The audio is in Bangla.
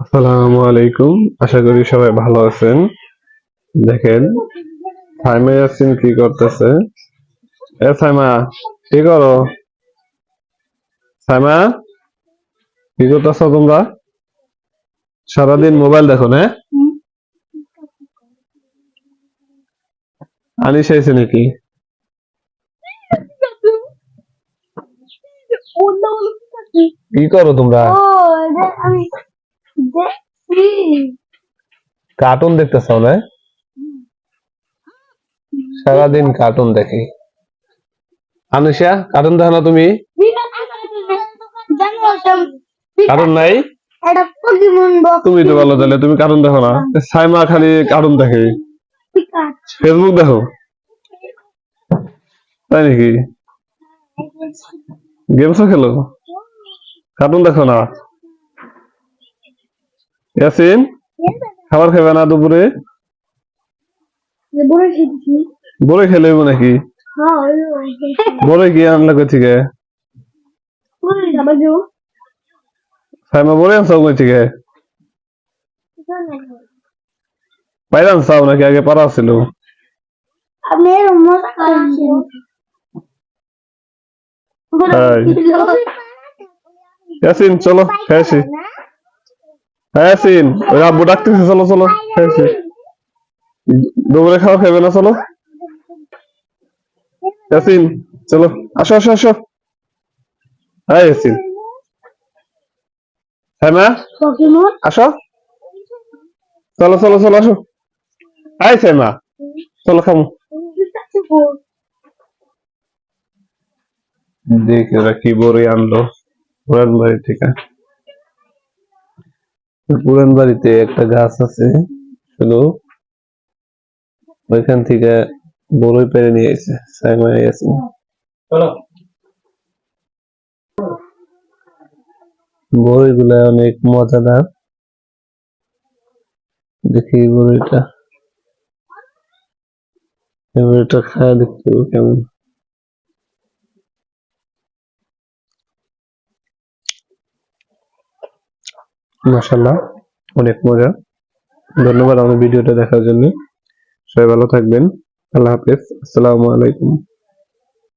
আসসালামু আলাইকুম। আশা করি সবাই ভালো আছেন। দেখেন সাইমা ইয়াসিন কি করতেছে। সাইমা, কি করো? সাইমা, কি করতেছো তোমরা? সারাদিন মোবাইল দেখো না? আনিস আইছে নাকি? কি করো তোমরা? কার্টুন দেখতেছো না? সারাদিন কার্টুন দেখি। আনিশা, কার্টুন দেখো না তুমি? কার্টুন নাই? তুমি তো বলো তাহলে তুমি কার্টুন দেখো না। সাইমা খালি কার্টুন দেখে, ফেসবুক দেখো, তাই নাকি? গেমসও খেলো, কার্টুন দেখো না? ইয়াসিন, খাবার খাবে না দুপুরে? বড়ই খেলে নাকি? বড়ই কি আনলে কই থেকে? সাইমা বড়ই আনছো কই থেকে? বাইরে আনছাও নাকি আগে পাড়া ছিল? ইয়াসিন চলো খেয়েছি। হ্যাঁ ইয়াসিন, ওই আব্বু ডাকতেছে, চলো চলো খেয়েছি। দুপুরে খাওয়া খাবে না? চলো ইয়াসিন, চলো, আসো আসো আসো। হ্যাঁ ইয়াসিন, হ্যাঁ মা, আসো, চলো চলো চলো আসো। হাই সাইমা, চলো খামু। দেখি ওরা কি বড়ই আনলো পুরান বাড়ি থেকে। পুরান বাড়িতে একটা গাছ আছে, শুধু ওইখান থেকে বড়ই পেরে নিয়ে এসে সাইমা ইয়াসিন। বড়ই গুলা অনেক মজাদার। দেখি বড়ইটা খায় দেখতে হবে কেমন। মাশাআল্লাহ, অনেক মজা। ধন্যবাদ আমার ভিডিওটা দেখার জন্য। সবাই ভালো থাকবেন। আল্লাহ হাফেজ। আসসালামু আলাইকুম।